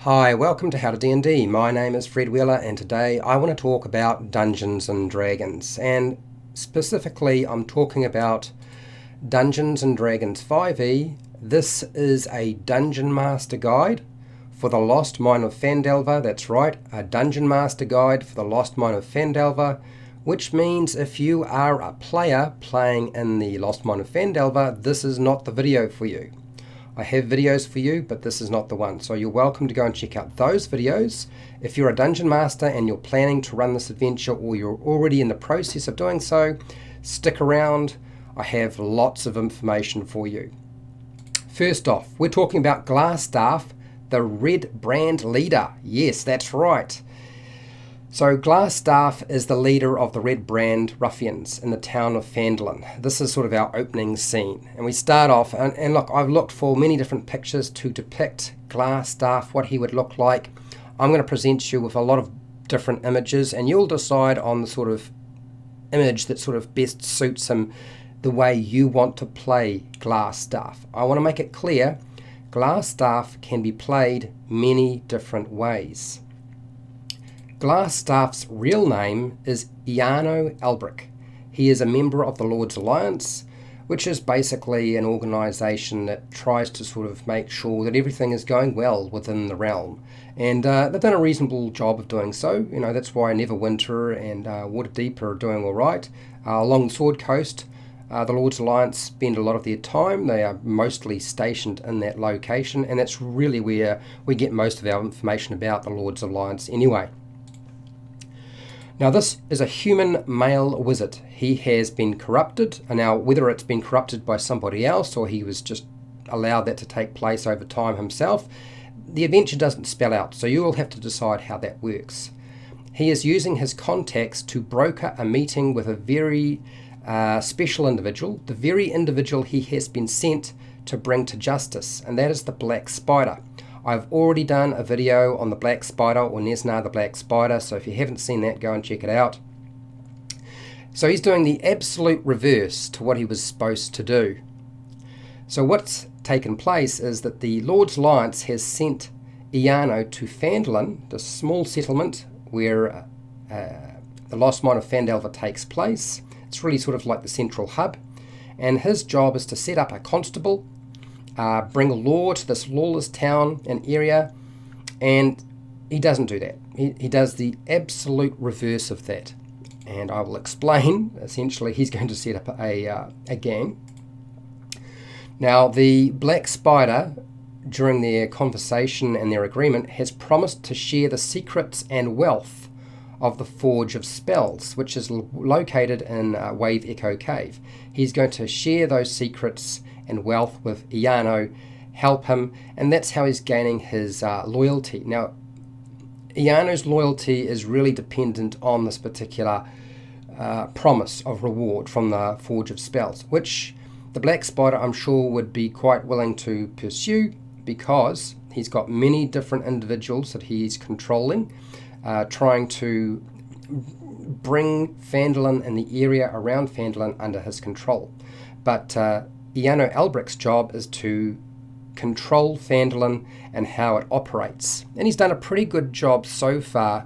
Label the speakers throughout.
Speaker 1: Hi, welcome to HowtoDandD. My name is Fred Wheeler and today I want to talk about Dungeons and Dragons, and specifically I'm talking about Dungeons and Dragons 5e. This is a Dungeon Master Guide for the Lost Mine of Phandelver. That's right, a Dungeon Master Guide for the Lost Mine of Phandelver, which means if you are a player playing in the Lost Mine of Phandelver, this is not the video for you. I have videos for you, but this is not the one. So you're welcome to go and check out those videos. If you're a Dungeon Master and you're planning to run this adventure, or you're already in the process of doing so, stick around. I have lots of information for you. First off, we're talking about Glasstaff, the Redbrand leader. Yes, that's right. So Glasstaff is the leader of the Redbrand ruffians in the town of Phandelver. This is sort of our opening scene. And we start off, and look, I've looked for many different pictures to depict Glasstaff, what he would look like. I'm going to present you with a lot of different images, and you'll decide on the sort of image that sort of best suits him the way you want to play Glasstaff. I want to make it clear, Glasstaff can be played many different ways. Glasstaff's real name is Iano Albric. He is a member of the Lord's Alliance, which is basically an organisation that tries to sort of make sure that everything is going well within the realm. And they've done a reasonable job of doing so. You know, that's why Neverwinter and Waterdeep are doing all right. Along the Sword Coast, the Lord's Alliance spend a lot of their time. They are mostly stationed in that location, and that's really where we get most of our information about the Lord's Alliance anyway. Now this is a human male wizard. He has been corrupted, and now whether it's been corrupted by somebody else or he was just allowed that to take place over time himself, the adventure doesn't spell out, so you will have to decide how that works. He is using his contacts to broker a meeting with a very special individual, the very individual he has been sent to bring to justice, and that is the Black Spider. I've already done a video on the Black Spider, or Nesna the Black Spider, so if you haven't seen that, go and check it out. So he's doing the absolute reverse to what he was supposed to do. So what's taken place is that the Lord's Alliance has sent Iano to Phandelver, the small settlement where the Lost Mine of Phandelver takes place. It's really sort of like the central hub, and his job is to set up a constable, bring law to this lawless town and area, and he doesn't do that. He does the absolute reverse of that, and I will explain. Essentially, he's going to set up a gang. Now, the Black Spider, during their conversation and their agreement, has promised to share the secrets and wealth of the Forge of Spells, which is located in Wave Echo Cave. He's going to share those secrets and wealth with Iano, help him, and that's how he's gaining his loyalty. Now, Iano's loyalty is really dependent on this particular promise of reward from the Forge of Spells, which the Black Spider, I'm sure, would be quite willing to pursue, because he's got many different individuals that he's controlling, trying to bring Phandelver and the area around Phandelver under his control. But Iano Albric's job is to control Phandelver and how it operates. And he's done a pretty good job so far.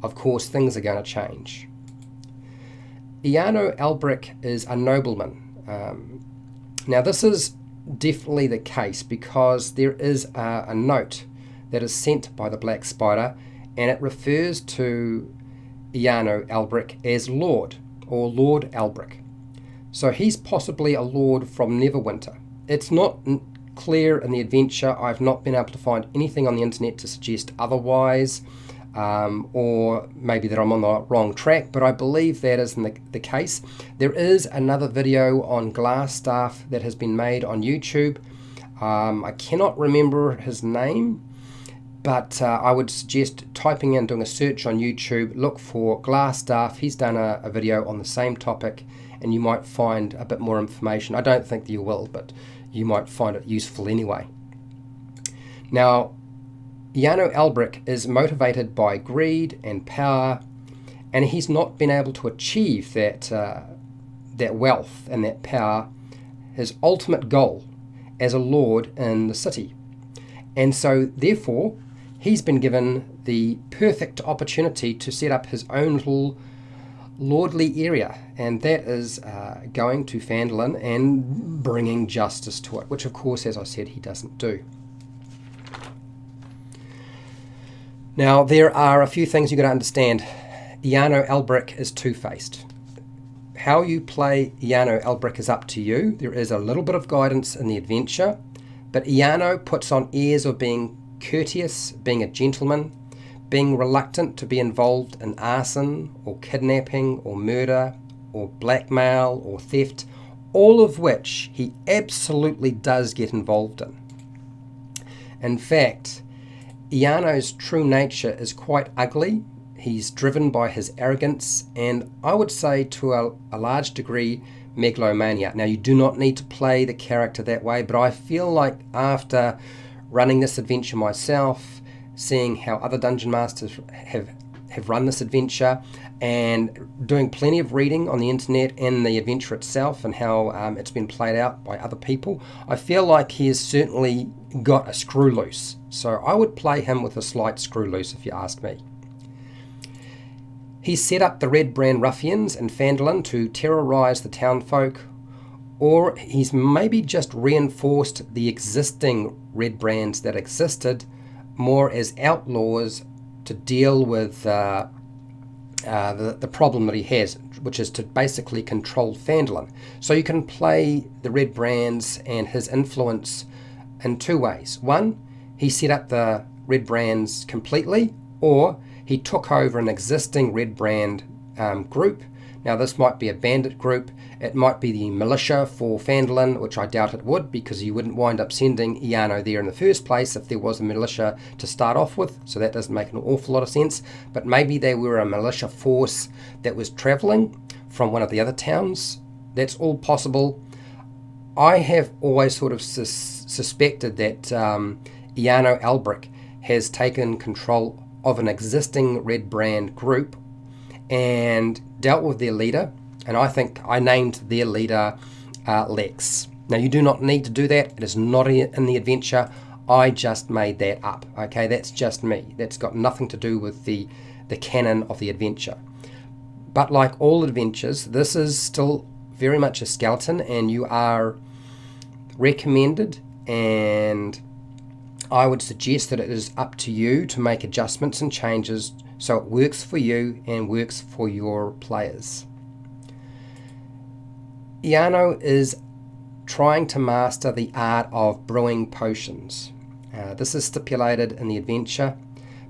Speaker 1: Of course, things are going to change. Iano Albric is a nobleman. Now this is definitely the case, because there is a note that is sent by the Black Spider, and it refers to Iano Albric as Lord, or Lord Albric. So he's possibly a lord from Neverwinter. It's not clear in the adventure. I've not been able to find anything on the internet to suggest otherwise, or maybe that I'm on the wrong track, but I believe that isn't the case. There is another video on Glasstaff that has been made on YouTube. I cannot remember his name, but I would suggest typing in, doing a search on YouTube, look for Glasstaff. He's done a video on the same topic, and you might find a bit more information. I don't think you will, but you might find it useful anyway. Now, Iano Albric is motivated by greed and power, and he's not been able to achieve that wealth and that power, his ultimate goal as a lord in the city. And so, therefore, he's been given the perfect opportunity to set up his own little lordly area, and that is going to Phandelver and bringing justice to it, which, of course, as I said, he doesn't do. Now, there are a few things you've got to understand. Iano Elbrick is two-faced. How you play Iano Elbrick is up to you. There is a little bit of guidance in the adventure, but Iano puts on airs of being courteous, being a gentleman, being reluctant to be involved in arson or kidnapping or murder or blackmail or theft, all of which he absolutely does get involved in. In fact, Iano's true nature is quite ugly. He's driven by his arrogance and, I would say, to a large degree, megalomania. Now, you do not need to play the character that way, but I feel like after running this adventure myself, seeing how other dungeon masters have run this adventure, and doing plenty of reading on the internet and the adventure itself and how it's been played out by other people, I feel like he has certainly got a screw loose. So I would play him with a slight screw loose, if you ask me. He's set up the Redbrand ruffians in Phandelver to terrorise the townfolk, or he's maybe just reinforced the existing Redbrands that existed more as outlaws to deal with the problem that he has, which is to basically control Phandelver. So you can play the Redbrands and his influence in two ways. One, he set up the Redbrands completely, or he took over an existing Redbrand group. Now, this might be a bandit group. It might be the militia for Phandelver, which I doubt it would, because you wouldn't wind up sending Iano there in the first place if there was a militia to start off with, so that doesn't make an awful lot of sense. But maybe they were a militia force that was travelling from one of the other towns. That's all possible. I have always sort of suspected that Iano Elbrick has taken control of an existing Redbrand group and dealt with their leader, and I think I named their leader Lex. Now, you do not need to do that. It is not in the adventure. I just made that up. Okay, that's just me. That's got nothing to do with the canon of the adventure. But like all adventures, this is still very much a skeleton, and you are recommended, and I would suggest that it is up to you to make adjustments and changes so it works for you and works for your players. Iano is trying to master the art of brewing potions. This is stipulated in the adventure,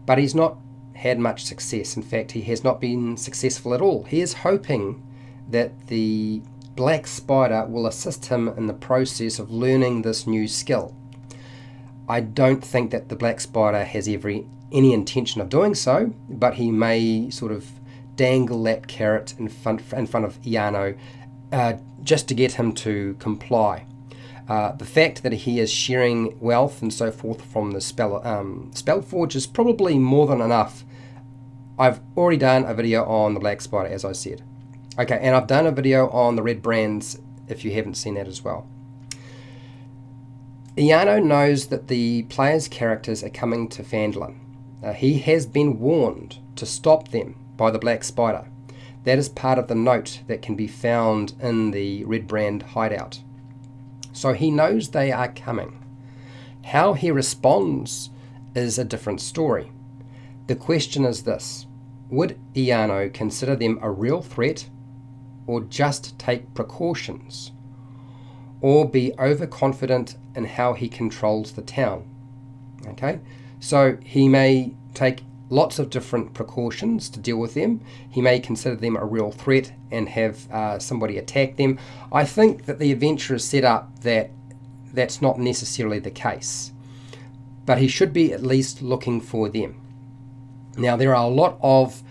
Speaker 1: but he's not had much success. In fact, he has not been successful at all. He is hoping that the Black Spider will assist him in the process of learning this new skill. I don't think that the Black Spider has any intention of doing so, but he may sort of dangle that carrot in front of Iano just to get him to comply. The fact that he is sharing wealth and so forth from the Spellforge is probably more than enough. I've already done a video on the Black Spider, as I said. Okay, and I've done a video on the Redbrands, if you haven't seen that as well. Iano knows that the players' characters are coming to Phandelver. He has been warned to stop them by the Black Spider. That is part of the note that can be found in the Redbrand hideout. So he knows they are coming. How he responds is a different story. The question is this: would Iano consider them a real threat, or just take precautions, or be overconfident in how he controls the town? Okay, so he may take lots of different precautions to deal with them. He may consider them a real threat and have somebody attack them. I think that the adventure is set up that that's not necessarily the case, but he should be at least looking for them. Now, there are a lot of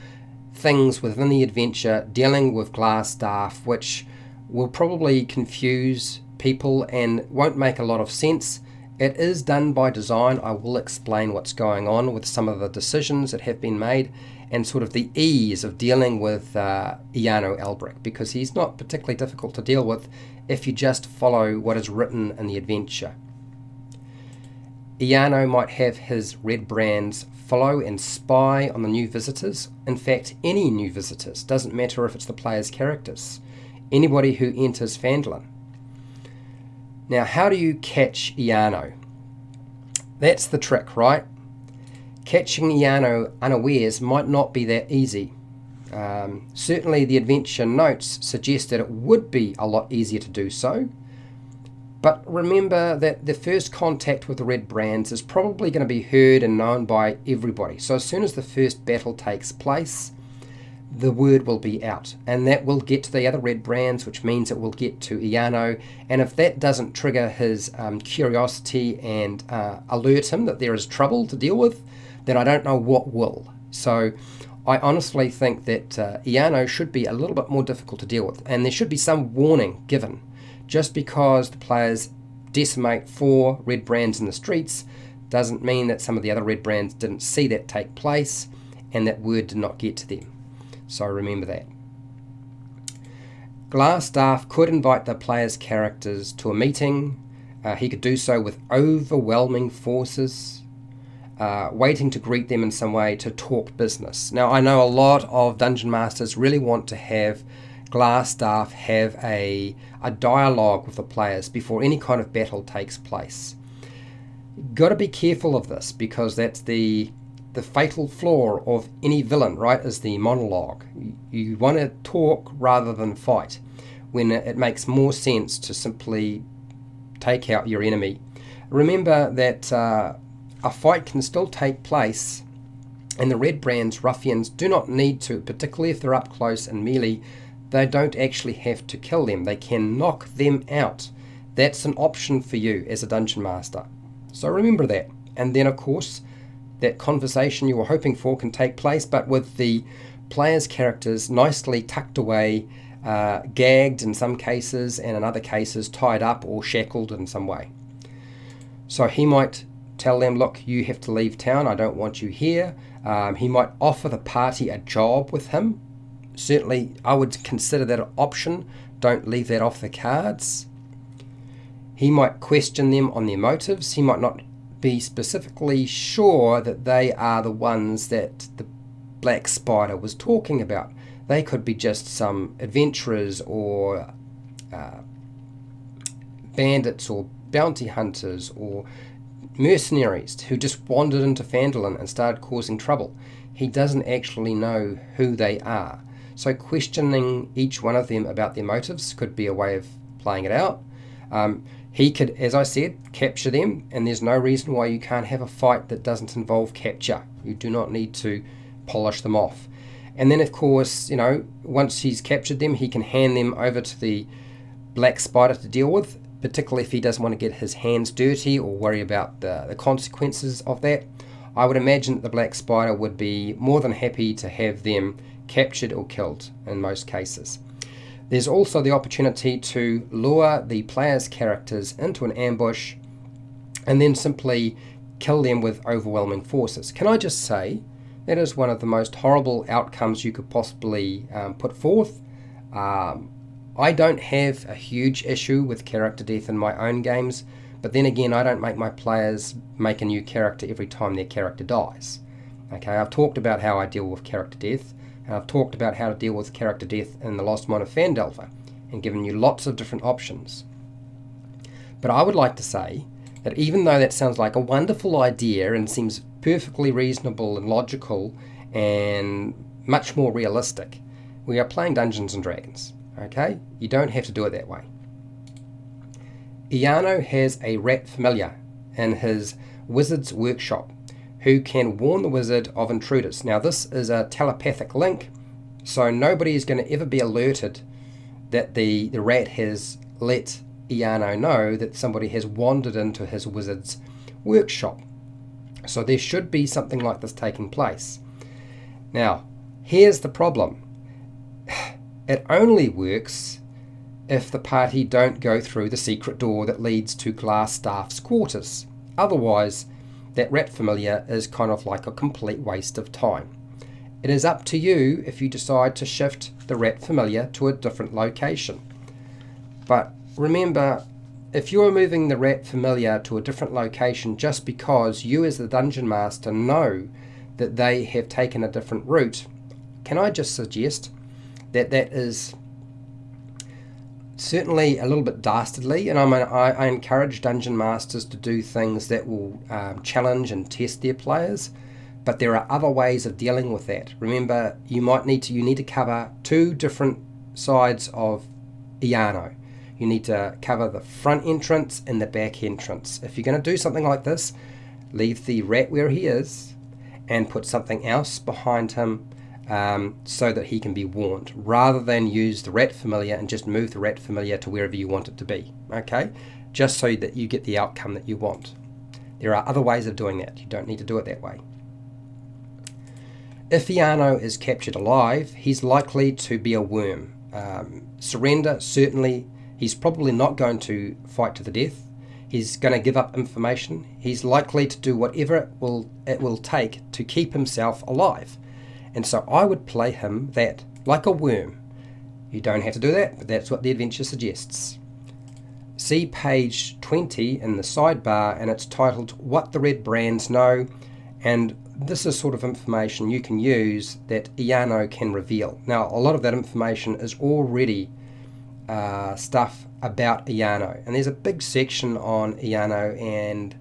Speaker 1: things within the adventure dealing with Glasstaff which will probably confuse people and won't make a lot of sense. It is done by design. I will explain what's going on with some of the decisions that have been made and sort of the ease of dealing with Iano Elbrick, because he's not particularly difficult to deal with if you just follow what is written in the adventure. Iano might have his Redbrands follow and spy on the new visitors. In fact, any new visitors. Doesn't matter if it's the player's characters. Anybody who enters Phandelver. Now, how do you catch Iano? That's the trick, right? Catching Iano unawares might not be that easy. Certainly the adventure notes suggest that it would be a lot easier to do so. But remember that the first contact with the Redbrands is probably going to be heard and known by everybody. So as soon as the first battle takes place, the word will be out. And that will get to the other Redbrands, which means it will get to Iano. And if that doesn't trigger his curiosity and alert him that there is trouble to deal with, then I don't know what will. So I honestly think that Iano should be a little bit more difficult to deal with. And there should be some warning given. Just because the players decimate 4 Redbrands in the streets doesn't mean that some of the other Redbrands didn't see that take place and that word did not get to them. So remember that. Glasstaff could invite the players' characters to a meeting. He could do so with overwhelming forces, waiting to greet them in some way to talk business. Now, I know a lot of Dungeon Masters really want to have Glasstaff have a dialogue with the players before any kind of battle takes place. Got to be careful of this, because that's the fatal flaw of any villain, right, is the monologue. You want to talk rather than fight, when it makes more sense to simply take out your enemy. Remember that a fight can still take place, and the Redbrands ruffians do not need to, particularly if they're up close and melee, they don't actually have to kill them. They can knock them out. That's an option for you as a Dungeon Master. So remember that. And then, of course, that conversation you were hoping for can take place, but with the players' characters nicely tucked away, gagged in some cases, and in other cases tied up or shackled in some way. So he might tell them, look, you have to leave town. I don't want you here. He might offer the party a job with him. Certainly, I would consider that an option. Don't leave that off the cards. He might question them on their motives. He might not be specifically sure that they are the ones that the Black Spider was talking about. They could be just some adventurers or bandits or bounty hunters or mercenaries who just wandered into Phandelver and started causing trouble. He doesn't actually know who they are. So questioning each one of them about their motives could be a way of playing it out. He could, as I said, capture them, and there's no reason why you can't have a fight that doesn't involve capture. You do not need to polish them off. And then, of course, once he's captured them, he can hand them over to the Black Spider to deal with, particularly if he doesn't want to get his hands dirty or worry about the consequences of that. I would imagine that the Black Spider would be more than happy to have them captured or killed in most cases. There's also the opportunity to lure the player's characters into an ambush and then simply kill them with overwhelming forces. Can I just say, that is one of the most horrible outcomes you could possibly put forth. I don't have a huge issue with character death in my own games, but then again, I don't make my players make a new character every time their character dies. Okay, I've talked about how I deal with character death, and I've talked about how to deal with character death in The Lost Mine of Phandelver, and given you lots of different options. But I would like to say that even though that sounds like a wonderful idea and seems perfectly reasonable and logical and much more realistic, we are playing Dungeons and Dragons, okay? You don't have to do it that way. Iano has a rat familiar in his wizard's workshop who can warn the wizard of intruders. Now, this is a telepathic link, so nobody is going to ever be alerted that the rat has let Iano know that somebody has wandered into his wizard's workshop. So there should be something like this taking place. Now, here's the problem. It only works if the party don't go through the secret door that leads to Glasstaff's quarters. Otherwise, that rat familiar is kind of like a complete waste of time. It is up to you if you decide to shift the rat familiar to a different location. But remember, if you're moving the rat familiar to a different location just because you as the dungeon master know that they have taken a different route, can I just suggest that that is certainly a little bit dastardly, and I encourage dungeon masters to do things that will challenge and test their players, but there are other ways of dealing with that. Remember, you need to cover two different sides of Iano. You need to cover the front entrance and the back entrance. If you're going to do something like this, leave the rat where he is and put something else behind him so that he can be warned, rather than use the rat familiar and just move the rat familiar to wherever you want it to be, okay? Just so that you get the outcome that you want. There are other ways of doing that. You don't need to do it that way. If Iano is captured alive, he's likely to be a worm. Surrender, certainly. He's probably not going to fight to the death. He's going to give up information. He's likely to do whatever it will take to keep himself alive. And so I would play him that, like a worm. You don't have to do that, but that's what the adventure suggests. See page 20 in the sidebar, and it's titled What the Redbrands Know, and this is sort of information you can use that Iano can reveal. Now, a lot of that information is already stuff about Iano, and there's a big section on Iano and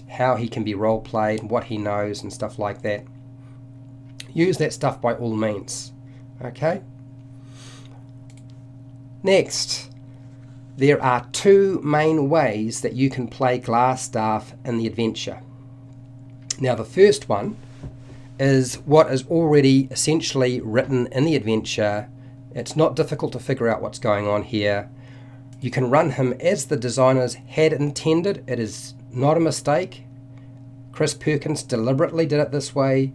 Speaker 1: how he can be role played, what he knows and stuff like that. Use that stuff by all means. Okay? Next, there are two main ways that you can play Glasstaff in the adventure. Now, the first one is what is already essentially written in the adventure. It's not difficult to figure out what's going on here. You can run him as the designers had intended. It is not a mistake. Chris Perkins deliberately did it this way.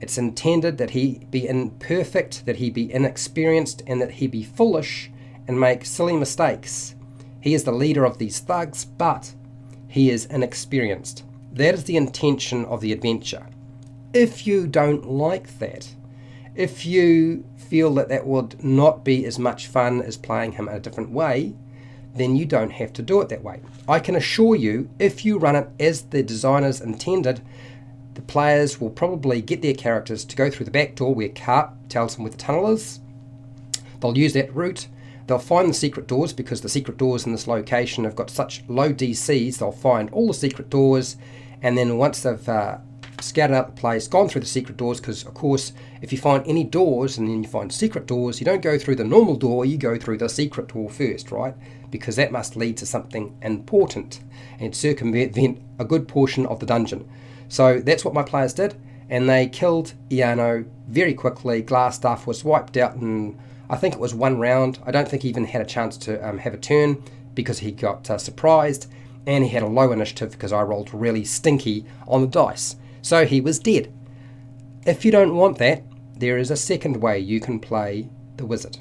Speaker 1: It's intended that he be imperfect, that he be inexperienced, and that he be foolish and make silly mistakes. He is the leader of these thugs, but he is inexperienced. That is the intention of the adventure. If you don't like that, if you feel that that would not be as much fun as playing him in a different way, then you don't have to do it that way. I can assure you, if you run it as the designers intended, the players will probably get their characters to go through the back door where Carp tells them where the tunnel is. They'll use that route. They'll find the secret doors, because the secret doors in this location have got such low DCs. They'll find all the secret doors, and then once they've scattered out the place, gone through the secret doors, because of course if you find any doors and then you find secret doors, you don't go through the normal door, you go through the secret door first, right? Because that must lead to something important and circumvent a good portion of the dungeon. So that's what my players did, and they killed Iano very quickly. Glasstaff was wiped out in, I think it was one round. I don't think he even had a chance to have a turn, because he got surprised, and he had a low initiative because I rolled really stinky on the dice. So he was dead. If you don't want that, there is a second way you can play the wizard.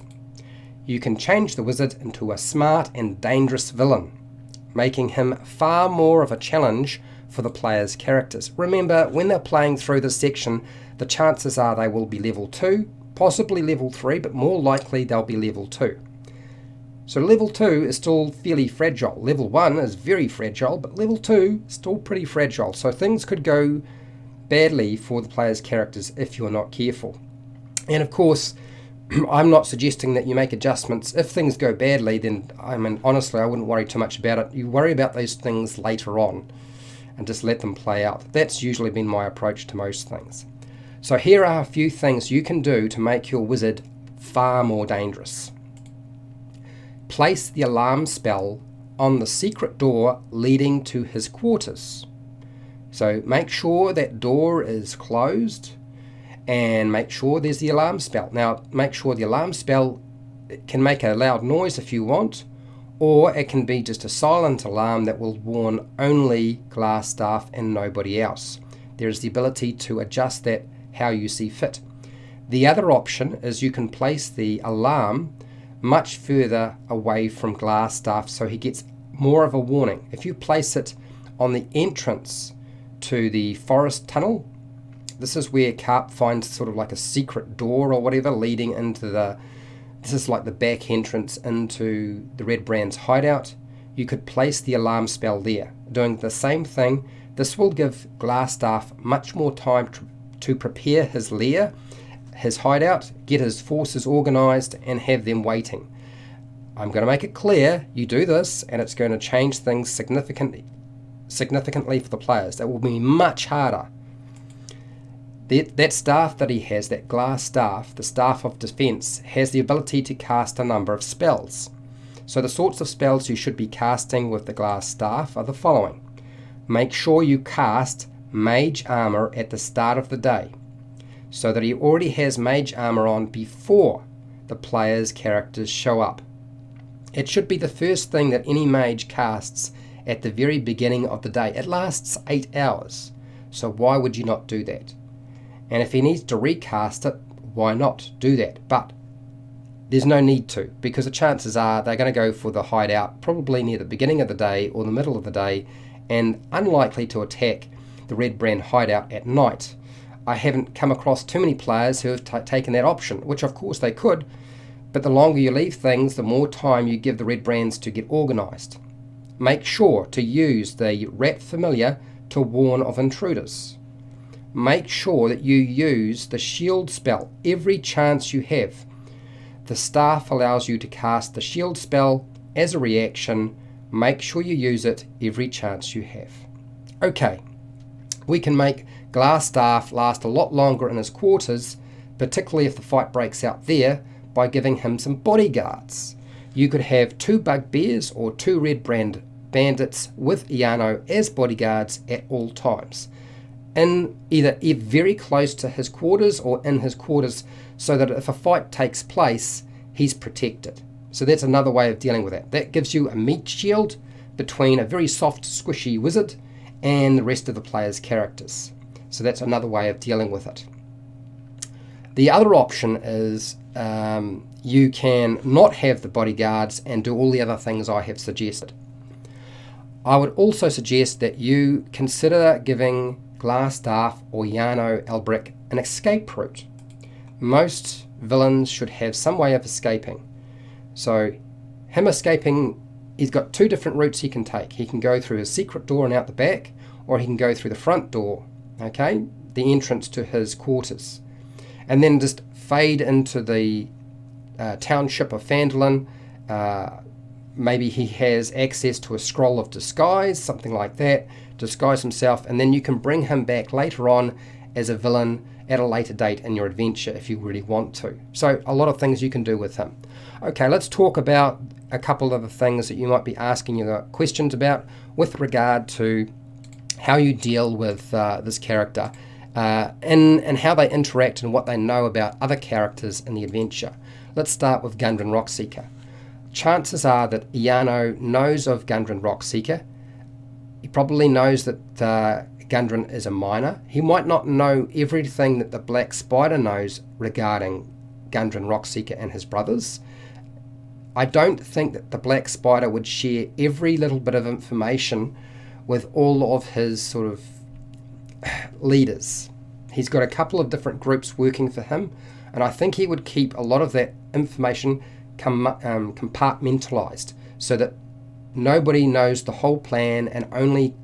Speaker 1: You can change the wizard into a smart and dangerous villain, making him far more of a challenge for the players' characters. Remember, when they're playing through this section, the chances are they will be level 2, possibly level 3, but more likely they'll be level 2. So level 2 is still fairly fragile. Level 1 is very fragile, but level 2 is still pretty fragile. So things could go badly for the players' characters if you're not careful. And of course, I'm not suggesting that you make adjustments. If things go badly, then honestly, I wouldn't worry too much about it. You worry about those things later on and just let them play out. That's usually been my approach to most things. So here are a few things you can do to make your wizard far more dangerous. Place the alarm spell on the secret door leading to his quarters. So make sure that door is closed, and make sure there's the alarm spell. Now, make sure the alarm spell can make a loud noise if you want, or it can be just a silent alarm that will warn only Glasstaff and nobody else. There's the ability to adjust that how you see fit. The other option is you can place the alarm much further away from Glasstaff so he gets more of a warning. If you place it on the entrance to the forest tunnel, this is where Carp finds sort of like a secret door or whatever leading into this is like the back entrance into the Redbrands hideout. you could place the alarm spell there. Doing the same thing, this will give Glasstaff much more time to prepare his lair, his hideout, get his forces organised and have them waiting. I'm going to make it clear, you do this and it's going to change things significantly for the players. That will be much harder. That staff that he has, that glass staff, the staff of defense, has the ability to cast a number of spells. So the sorts of spells you should be casting with the glass staff are the following. Make sure you cast Mage Armor at the start of the day, so that he already has Mage Armor on before the player's characters show up. It should be the first thing that any mage casts at the very beginning of the day. It lasts 8 hours, so why would you not do that? And if he needs to recast it, why not do that? But there's no need to, because the chances are they're going to go for the hideout probably near the beginning of the day or the middle of the day, and unlikely to attack the Redbrand hideout at night. I haven't come across too many players who have taken that option, which of course they could, but the longer you leave things, the more time you give the Redbrands to get organised. Make sure to use the Rat Familiar to warn of intruders. Make sure that you use the shield spell every chance you have. The staff allows you to cast the shield spell as a reaction. Make sure you use it every chance you have. Okay, we can make Glasstaff last a lot longer in his quarters, particularly if the fight breaks out there, by giving him some bodyguards. You could have 2 bugbears or 2 Redbrand bandits with Iano as bodyguards at all times, in either very close to his quarters or in his quarters, so that if a fight takes place, he's protected. So that's another way of dealing with that. That gives you a meat shield between a very soft, squishy wizard and the rest of the player's characters. So that's another way of dealing with it. The other option is you can not have the bodyguards and do all the other things I have suggested. I would also suggest that you consider giving Glasstaff or Iano Elbrick an escape route. Most villains should have some way of escaping. So him escaping, he's got 2 different routes he can take. He can go through his secret door and out the back, or he can go through the front door, okay, the entrance to his quarters, and then just fade into the township of Phandelver. Maybe he has access to a scroll of disguise, something like that, disguise himself, and then you can bring him back later on as a villain at a later date in your adventure if you really want to. So a lot of things you can do with him. Okay, let's talk about a couple of the things that you might be asking your questions about with regard to how you deal with this character and how they interact and what they know about other characters in the adventure. Let's start with Gundren Rockseeker. Chances are that Iano knows of Gundren Rockseeker. He probably knows that Gundren is a miner. He might not know everything that the Black Spider knows regarding Gundren Rockseeker and his brothers. I don't think that the Black Spider would share every little bit of information with all of his sort of leaders. He's got a couple of different groups working for him, and I think he would keep a lot of that information compartmentalized so that nobody knows the whole plan and only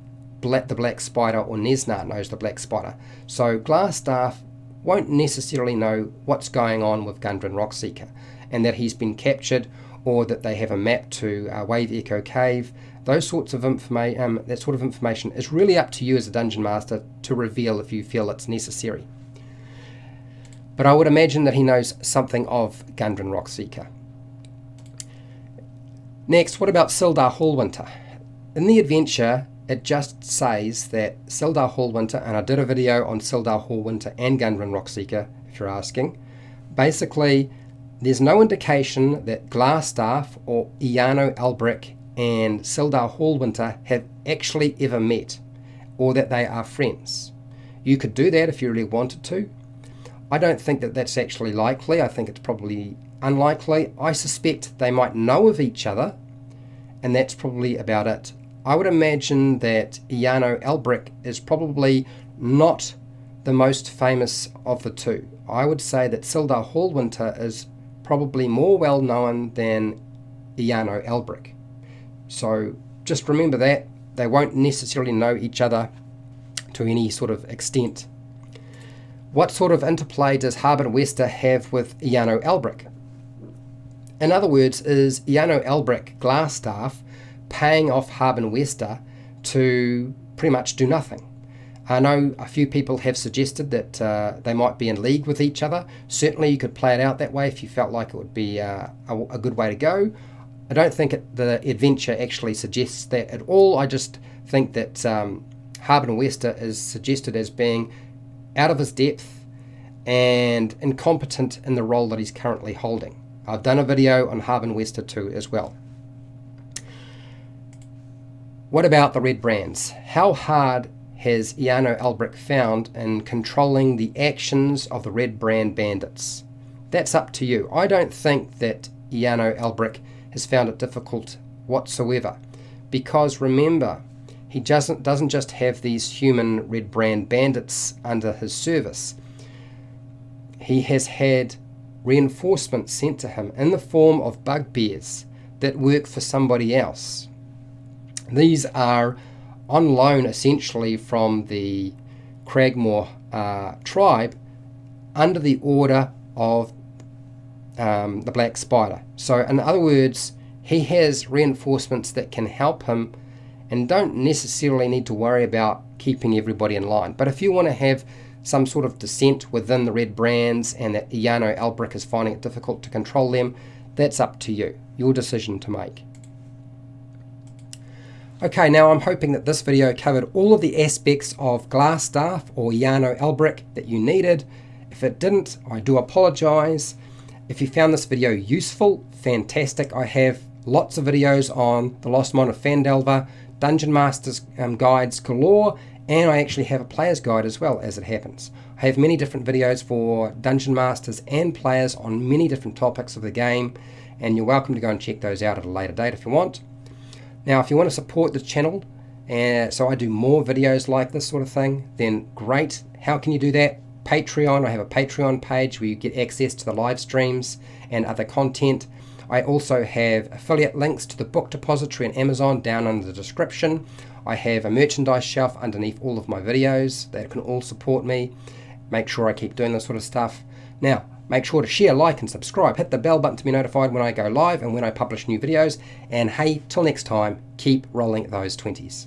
Speaker 1: the Black Spider or Nesna knows the Black Spider. So Glasstaff won't necessarily know what's going on with Gundren Rockseeker and that he's been captured or that they have a map to Wave Echo Cave. Those sorts of that sort of information is really up to you as a Dungeon Master to reveal if you feel it's necessary. But I would imagine that he knows something of Gundren Rockseeker. Next, what about Sildar Hallwinter? In the adventure, it just says that Sildar Hallwinter, and I did a video on Sildar Hallwinter and Gundren Rockseeker, if you're asking. Basically, there's no indication that Glasstaff or Iano Elbrick and Sildar Hallwinter have actually ever met, or that they are friends. You could do that if you really wanted to. I don't think that that's actually likely. I think it's probably unlikely. I suspect they might know of each other, and that's probably about it. I would imagine that Iano Elbrick is probably not the most famous of the two. I would say that Sildar Hallwinter is probably more well known than Iano Elbrick. So just remember that. They won't necessarily know each other to any sort of extent. What sort of interplay does Haben Wester have with Iano Elbrick? In other words, is Iano Elbrick Glasstaff paying off Haben Wester to pretty much do nothing? I know a few people have suggested that they might be in league with each other. Certainly you could play it out that way if you felt like it would be a good way to go. I don't think the adventure actually suggests that at all. I just think that Haben Wester is suggested as being out of his depth and incompetent in the role that he's currently holding. I've done a video on Haben Wester too as well. What about the Redbrands? How hard has Iano Elbrick found in controlling the actions of the Redbrand bandits? That's up to you. I don't think that Iano Elbrick has found it difficult whatsoever, because remember, he doesn't just have these human Redbrand bandits under his service. He has had reinforcements sent to him in the form of bugbears that work for somebody else. These are on loan essentially from the Cragmore tribe under the order of the Black Spider. So in other words, he has reinforcements that can help him and don't necessarily need to worry about keeping everybody in line. But if you want to have some sort of dissent within the Redbrands and that Iano Elbrick is finding it difficult to control them, that's up to you, your decision to make. Okay, now I'm hoping that this video covered all of the aspects of Glasstaff or Iano Elbrick that you needed. If it didn't, I do apologize. If you found this video useful, fantastic. I have lots of videos on the Lost Mine of Phandelver, Dungeon Masters guides galore, and I actually have a player's guide as well, as it happens. I have many different videos for Dungeon Masters and players on many different topics of the game, and you're welcome to go and check those out at a later date if you want. Now, if you want to support the channel, so I do more videos like this sort of thing, then great. How can you do that? Patreon. I have a Patreon page where you get access to the live streams and other content. I also have affiliate links to the book depository and Amazon down under the description. I have a merchandise shelf underneath all of my videos that can all support me. Make sure I keep doing this sort of stuff. Now, make sure to share, like, and subscribe. Hit the bell button to be notified when I go live and when I publish new videos. And hey, till next time, keep rolling those 20s.